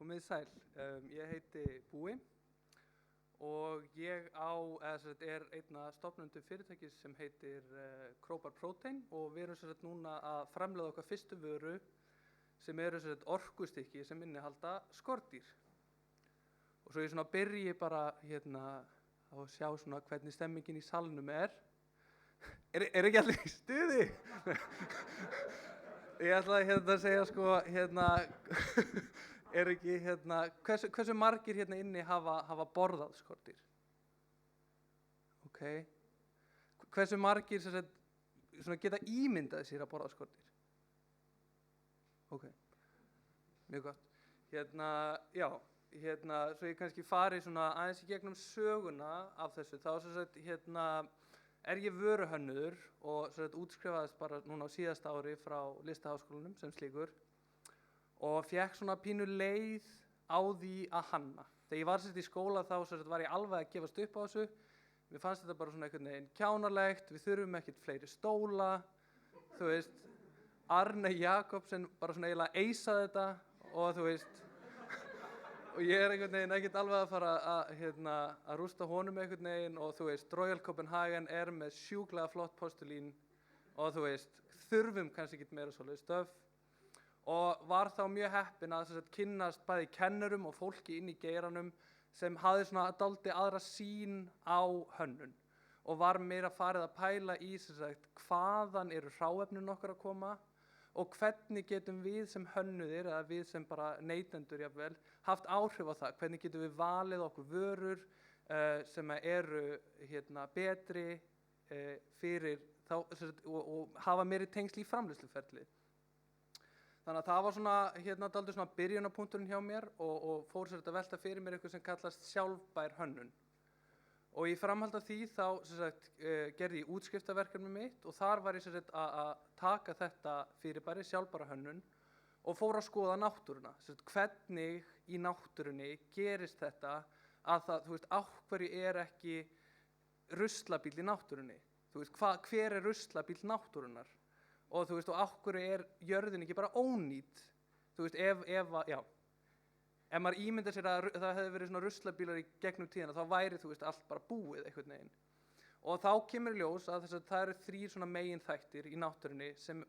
Komið sæl, ég heiti Búi og ég er einn af stofnendum fyrirtækis sem heitir Crowbar Protein og við erum núna að framleiða okkar fyrstu vöru sem eru orkustykki sem innihalda skordýr. Og svo ég byrji bara að sjá hvernig stemmingin í salnum er. Er ekki allir í stuði? Ég ætla að segja er ekki hversu margir inni hafa borðað skordýr? Ok. Hversu margir geta ímyndað sér að borða skordýr? Ok. Mjög gott. Já, svo ég kannski fari aðeins í gegnum söguna af þessu. Þá er ég vöruhönnuður og útskrifaðist bara núna á síðasta ári frá Listaháskólanum sem slíkur og fékk pínu leið á því að hanna. Þegar ég var í skóla þá var ég alveg að gefast upp á þessu. Mér fannst þetta bara einhvern veginn kjánalegt, við þurfum ekkert fleiri stóla. Þú veist, Arne Jakobsen bara eiginlega eisaði þetta og þú veist, og ég einhvern veginn ekkert alveg að fara að rústa honum einhvern veginn og þú veist, Royal Copenhagen er með sjúklega flott postulín og þú veist, þurfum kannski ekkert meira svoleiðis stöf og var þá mjög heppinn að kynnast bæði kennurum og fólki inn í geiranum sem hafði dálítið aðra sýn á hönnun og var meira farið að pæla í hvaðan eru hráefnin okkar að koma og hvernig getum við sem hönnuðir eða við sem bara neytendur jafnvel haft áhrif á það, hvernig getum við valið okkur vörur sem eru betri fyrir þá og hafa meiri tengsl í framleiðsluferli. Þannig að það var dálítið byrjunarpunkturinn hjá mér og fór að velta fyrir mér eitthvað sem kallast sjálfbær hönnun. Og í framhaldi af því þá gerði ég útskriftarverkefni mitt og þar var ég að taka þetta fyrirbæri, sjálfbæra hönnun, og fór að skoða náttúruna. Hvernig í náttúrunni gerist þetta að það, þú veist, á hverju er ekki ruslabíll í náttúrunni? Þú veist, hver er ruslabíll náttúrunnar? Og þú veist, og á hverju er jörðin ekki bara ónýt? Þú veist, ef maður ímyndar sér að það hefði verið ruslabílar í gegnum tíðina, þá væri, þú veist, allt bara búið einhvern veginn. Og þá kemur í ljós að það eru þrír meginþættir í náttúrunni sem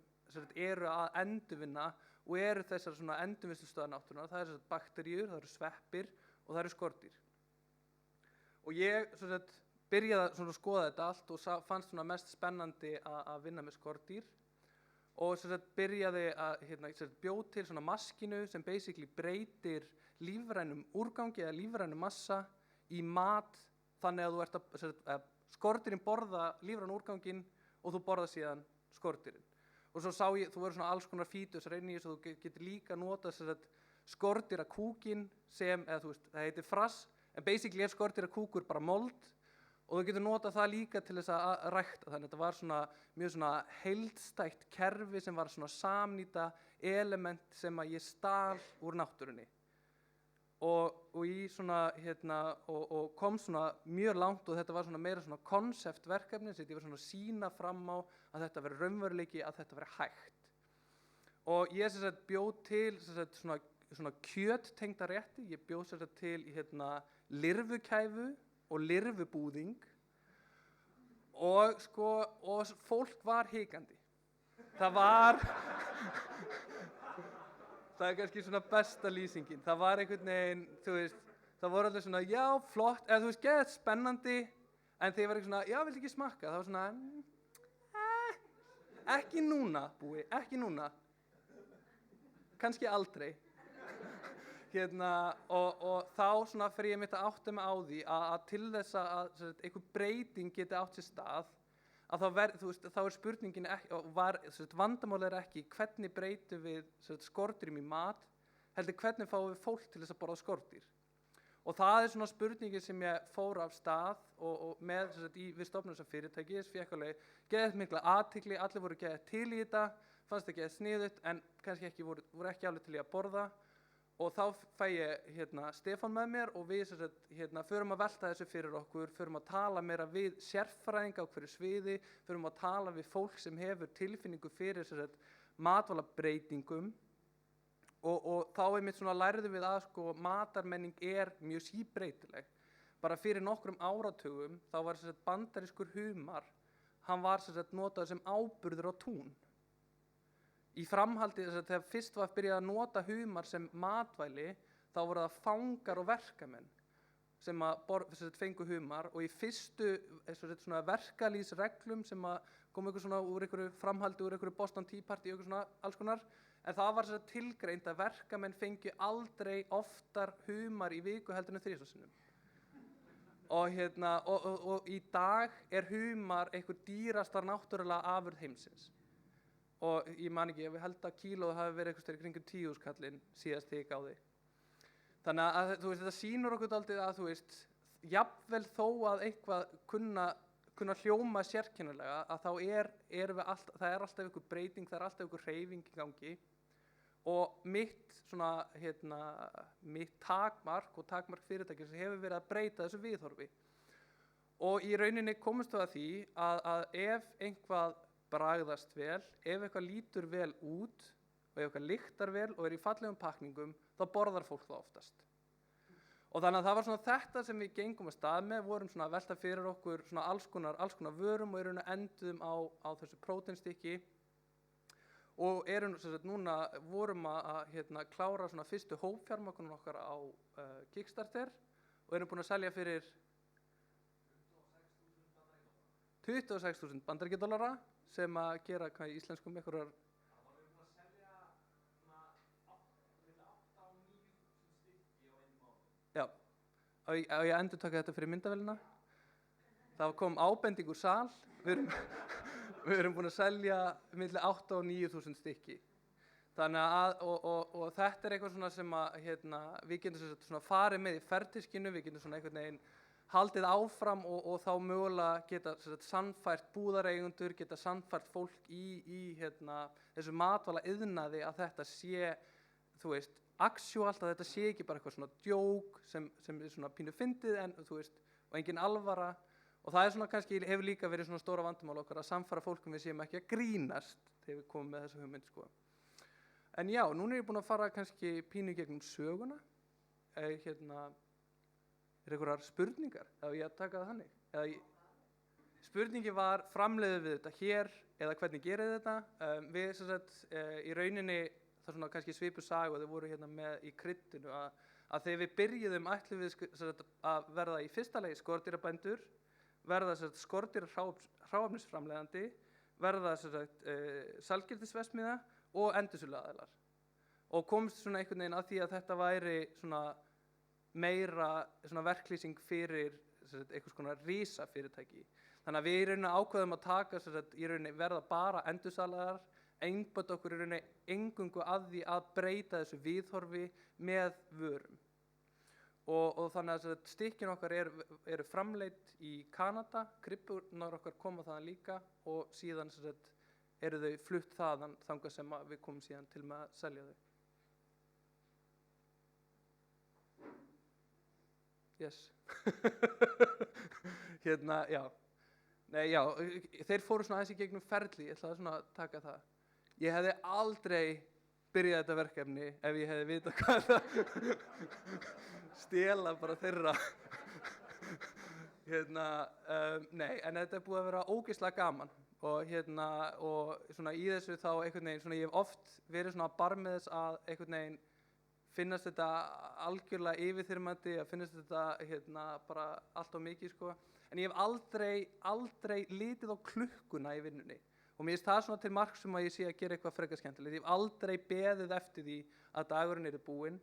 eru að endurvinna og eru þessar endurvinnslustöðvar náttúrunnar. Það eru bakteríur, það eru sveppir og það eru skordýr. Og ég byrjaði að skoða þetta allt og fannst mest spennandi að vinna með skordýr. Og byrjaði að bjóð til maskínu sem basically breytir lífrænum úrgangi eða lífrænum massa í mat þannig að þú ert að skordýrin borða lífræna úrganginn og þú borða síðan skordýrin. Og svo sá ég, þú verður alls konar fítusar inn í þessu og þú getur líka notað skordýrakúkinn sem, eða þú veist, það heitir frass, en basically er skordýrakúkur bara mold og þú getur notað það líka til þess að rækta. Þannig að þetta var mjög heildstætt kerfi sem var samnýta element sem að ég stal úr náttúrunni. Og í og kom mjög langt og þetta var meira konceptverkefni sem ég var að sýna fram á að þetta veri raunveruleiki, að þetta veri hægt. Og ég bjóð til kjöttengda rétti, ég bjóð til lirfukæfu og lirfubúðing og fólk var hikandi. Það er kannski besta lýsingin. Það var einhvern veginn, þú veist, það voru allir já, flott, eða þú veist, geðveikt spennandi, en þeir var ekki já, viltu ekki smakka? Það var ekki núna, Búi, ekki núna. Kannski aldrei. Og þá fer ég mitt að átta mig á því að til þess að einhver breyting geti átt sér stað að þá er spurningin vandamálið er ekki hvernig breytum við skordýrum í mat, heldur hvernig fáum við fólk til þess að borða skordýr. Og það er spurningin sem ég fór af stað og með við stofnum þessa fyrirtækis, fékk alveg geðveikt mikla athygli, allir voru geðveikt til í þetta, fannst það geðveikt sniðugt en kannski voru ekki alveg til í að borða. Og þá fæ ég Stefán með mér og við förum að velta þessu fyrir okkur, förum að tala meira við sérfræðinga á hverju sviði, förum að tala við fólk sem hefur tilfinningu fyrir matvælabreytingum og þá einmitt svona lærðum við að sko matarmenning mjög síbreytileg. Bara fyrir nokkrum áratugum þá var sem sagt bandarískur humar, hann var sem sagt notaður sem áburður á tún. Í framhaldi þess að þegar fyrst var byrjað að nota humar sem matvæli, þá voru það fangar og verkamenn sem að fengu humar, og í fyrstu svona verkalýðsreglum sem að kom eitthvað svona úr einhverju framhaldi úr einhverju Boston Tea Party og eitthvað svona alls konar, en það var tilgreint að verkamenn fengju aldrei oftar humar í viku heldur en 3 sinnum. Og í dag humar einhver dýrasta náttúrulega afurð heimsins. Og ég man ekki, ég held að kílóið hafi verið eitthvað kringum 10.000 kallinn síðast þegar ég gáði. Þannig að þú veist, þetta sýnur okkur dálítið að þú veist, jafnvel þó að eitthvað kunna hljóma sérkennilega, að þá það er alltaf einhver breyting, það er alltaf einhver hreyfing í gangi, og mitt takmark og takmark fyrirtækis hefur verið að breyta þessu viðhorfi. Og í rauninni komumst við að því að ef einhvað bragðast vel, ef eitthvað lítur vel út og ef eitthvað lyktar vel og í fallegum pakningum, þá borðar fólk það oftast. Og þannig að það var svona þetta sem við gengum að stað með, vorum svona að velta fyrir okkur svona alls konar vörum og í rauninni enduðum á þessu próteinstykki, og núna vorum að klára svona fyrstu hópfjármögnun okkar á Kickstarter og erum búin að selja fyrir 26.000 bandaríkjadollara, sem að gera hvað í íslenskum einhverjar. Það var búin að selja milli 8 og 9.000 stykki á einum mánuði. Já, á ég að endurtaka þetta fyrir myndavélina. Það kom ábending úr sal, við erum búin að selja milli 8 og 9.000 stykki. Þannig að, og þetta eitthvað svona sem að við getum svona farið með í ferdiskinu, við getum svona einhvern veginn haldið áfram og þá mögulega geta sannfært búðareigendur, geta sannfært fólk í þessu matvæla iðnaði að þetta sé, þú veist, actualt, að þetta sé ekki bara eitthvað svona djók sem svona pínu fyndið, en þú veist, og engin alvara. Og það svona kannski hefur líka verið svona stóra vandamál okkar að samfæra fólkum við séum ekki að grínast þegar við komum með þessa hugmynd, sko. En já, núna ég búin að fara kannski pínu gegnum söguna. Einhverjar spurningar, ef ég að taka það þannig? Spurningi var, framleiðum við þetta hér eða hvernig gerið þetta? Við í rauninni, það er svona kannski svipuð saga og þau voru með í kryddinu, að þegar við byrjuðum ætlum við að verða í fyrsta lagi skordýrabændur, verða skordýra hráefnisframleiðandi, verða sælgætisverksmiðja og endursöluaðilar. Og komst svona einhvern veginn að því að þetta væri svona meira svona verklýsing fyrir einhvers konar risafyrirtæki. Þannig að við í rauninni ákveðum að taka í rauninni verða bara endursalaðar, einbeita okkur í rauninni eingöngu að því að breyta þessu viðhorfi með vörum. Og þannig að stykkin okkar eru framleidd í Kanada, krybburnar okkar koma þaðan líka, og síðan eru þau flutt þangað sem við komum síðan til með að selja þau. Yes. Já. Nei, já, þeir fóru svona aðeins í gegnum ferli, ég ætlaði svona að taka það. Ég hefði aldrei byrjað þetta verkefni ef ég hefði vitað hvað það stela bara þeirra. Nei, en þetta búið að vera ógeðslega gaman, og svona í þessu þá einhvern veginn, svona ég hef oft verið svona barmið þess að einhvern veginn finnast þetta algjörlega yfirþyrmandi, að finnast þetta bara allt of mikið, sko. En ég hef aldrei litið á klukkuna í vinnunni. Og mér finnst það svona til marks að ég sé að gera eitthvað frekar skemmtilegt. Ég hef aldrei beðið eftir því að dagurinn búinn.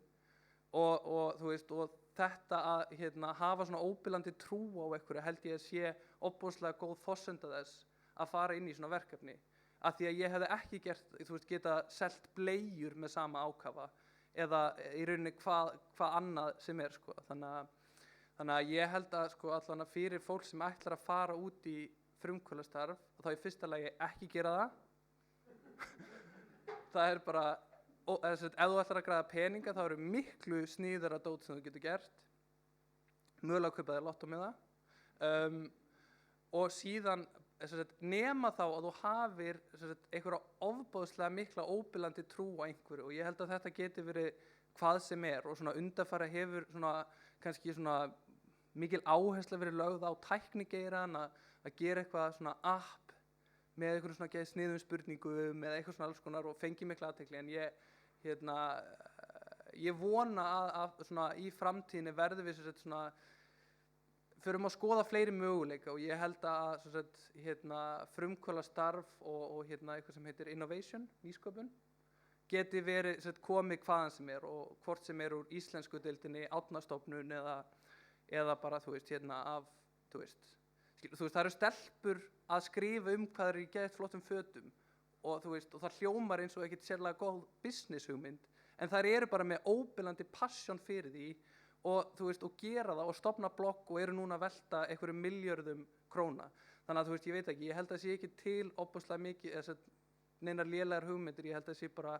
Og þú veist, og þetta að hafa svona óbilandi trú á einhverju held ég að sé ofboðslega góð forsenda þess að fara inn í svona verkefni. Af því að ég hefði ekki geta selt bleiur með sama ákafa, eða í rauninni hvað annað sem sko. Þannig að ég held að sko allan að fyrir fólk sem ætlar að fara út í frumkvöðlastarf, og þá í fyrsta lagi ekki gera það. Það bara, ef þú ætlar að græða peninga, þá eru miklu sniðara dót sem þú getur gert. Mögulega kaupa þér lottó með það. Og síðan nema þá að þú hafir einhverja ofboðslega mikla óbillandi trú á einhverju, og ég held að þetta geti verið hvað sem er, og svona undanfara hefur svona kannski svona mikil áhersla verið lögð á tæknigeirann, að gera eitthvað svona app með einhverjum svona geð sniðum spurningum eða eitthvað svona alls konar og fengi mikla athygli, en ég vona að svona í framtíðinni verðum við svona förum að skoða fleiri möguleika, og ég held að frumkvöðla starf og eitthvað sem heitir innovation, nýsköpun, geti verið komið hvaðan sem er, og hvort sem er úr íslensku deildinni, Árnastofnun eða bara þú veist það eru stelpur að skrifa hvað eru í geðt flottum fötum, og þú veist, og það hljómar eins og ekkert sérlega góð business hugmynd, en þær eru bara með óbillandi passion fyrir því, og þú veist, og gera það og stofna blogg og eru núna að velta einhverjum milljörðum króna. Þannig að þú veist, ég veit ekki, ég held að það sé ekki til óbúslega mikið neinar lélegar hugmyndir, ég held að það sé bara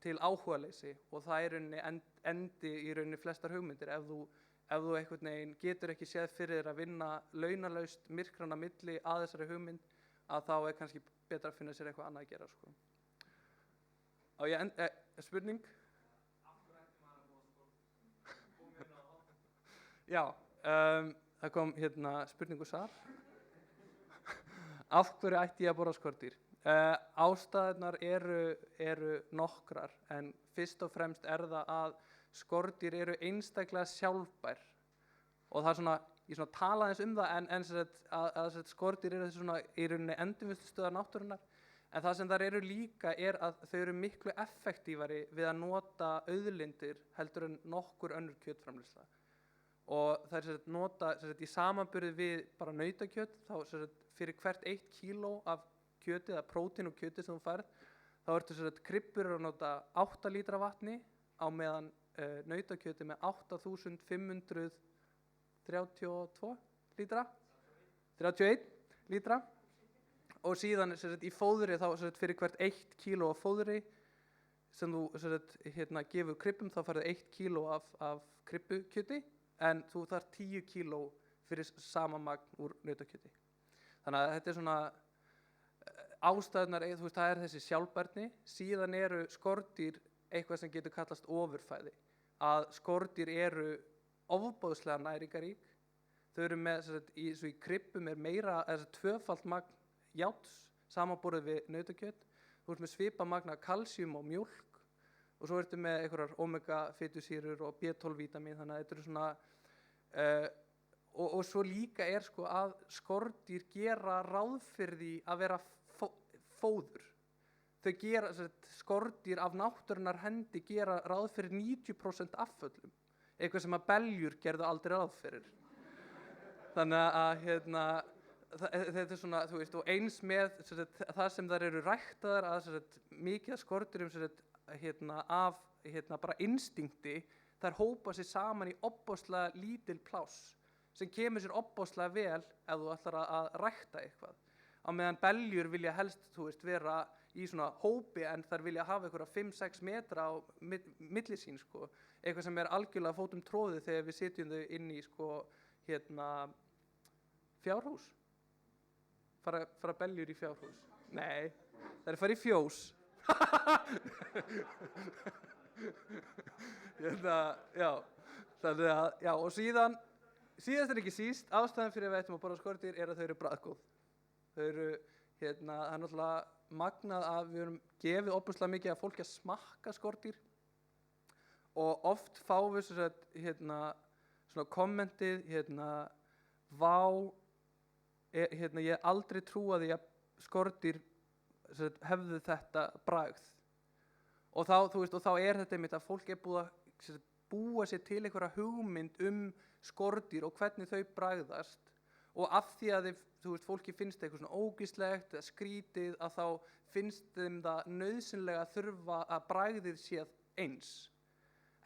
til áhugaleysi, og það er endi í rauninni flestar hugmyndir. Ef þú einhvern veginn getur ekki séð fyrir þér að vinna launalaust myrkrana milli að þessari hugmynd, að þá er kannski betra að finna sér eitthvað annað að gera, sko. Á ég spurning? Já, það kom spurning úr sal. Af hverju ætti ég að borða skordýr? Ástæðurnar eru nokkrar, en fyrst og fremst er það að skordýr eru einstaklega sjálfbær, og það er svona, ég svona tala aðeins það, en að skordýr eru svona í rauninni endurvinnslustöðvar náttúrunnar, en það sem þær eru líka er að þau eru miklu effektífari við að nota auðlindir heldur en nokkur önnur kjötframleiðsla. Og það er nota í samanburði við bara nautakjöt, þá fyrir hvert 1 kíló af kjöti eða prótín og kjöti sem þú færð, þá ertu krybbur að nota 8 lítra vatni, á meðan nautakjöti með 8.532 lítra, 31 lítra, og síðan í fóðri þá fyrir hvert 1 kíló af fóðri sem þú gefur krybbum, þá færðu 1 kíló af krybbukjöti, en þú þarf 10 kíló fyrir sama magn úr nautakjöti. Þannig að þetta er svona ástæðurnar, þú veist, það er þessi sjálfbærni. Síðan eru skordýr eitthvað sem getur kallast ofurfæði, að skordýr eru ofboðslega næringarík. Þau eru með, í krybbum er meira, tvöfalt magn járns samanborið við nautakjöt. Þú ert með svipað magn af kalsíum og mjólk, og svo ertu með einhverjar omega fitusýrur og B12 vítamín, þannig að þetta eru svona og svo líka er sko að skordýr gera ráð fyrir því að vera fóður. Þau gera, skordýr af náttúrunnar hendi gera ráð fyrir 90% afföllum, eitthvað sem að beljur gerðu aldrei ráð fyrir. Þannig að þetta er svona, þú veist, og eins með það sem þær eru ræktaðar, að mikið af skordýrum af bara instinkti, þær hópa sig saman í ofboðslega lítil pláss, sem kemur sér ofboðslega vel ef þú ætlar að rækta eitthvað. Á meðan beljur vilja helst, þú veist, vera í svona hópi, en þær vilja hafa einhverja 5-6 metra á milli sín, sko. Eitthvað sem er algjörlega fótum tróðið þegar við sitjum þau inn í, sko, fjárhús. Fara beljur í fjárhús? Nei, þær fara í fjós. Já, þannig að, já, og síðast en ekki síst, ástæðan fyrir að við ættum að borða skordýr er að þau eru bragðgóð. Þau eru, það er náttúrulega magnað að við erum gefið ofboðslega mikið að fólki að smakka skordýr, og oft fáum við svona kommentið, vá, ég aldrei trúa því að skordýr hefðu þetta bragð. Og þá, þú veist, og þá er þetta einmitt að fólk er búið að búa sér til einhverja hugmynd skordýr og hvernig þau bragðast, og af því að þú veist, fólki finnst eitthvað svona ógeðslegt eða skrítið, að þá finnst þeim það nauðsynlega að þurfa að bragðið sé eins.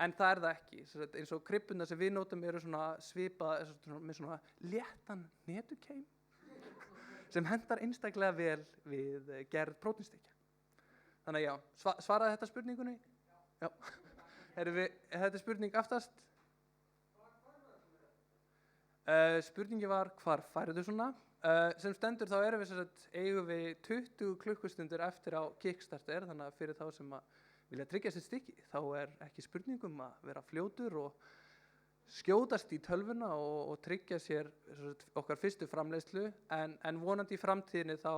En það er það ekki. Eins og krybburnar sem við notum eru svona svipað með svona léttan netukeim sem hendar einstaklega vel við gerð prótínsteikja. Þannig að já, svaraði þetta spurningunni? Já. Þetta er spurning aftast. Spurningi var, hvar færðu svona? sem stendur þá erum við sem sagt, eigum við 20 klukkustundir eftir á Kickstarter, þannig að fyrir þá sem að vilja tryggja sér stykki, þá er ekki spurningum að vera fljótur og skjótast í tölvuna og tryggja sér sem sagt, okkar fyrstu framleiðslu, en vonandi í framtíðinni þá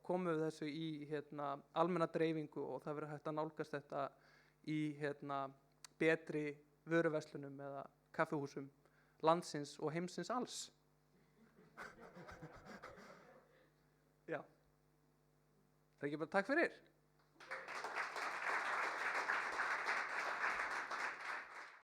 komum við þessu í almenna dreifingu og það verður hægt að nálgast þetta í betri vöruverslunum eða kaffihúsum landsins og heimsins alls. Já. Það er ekki bara takk fyrir.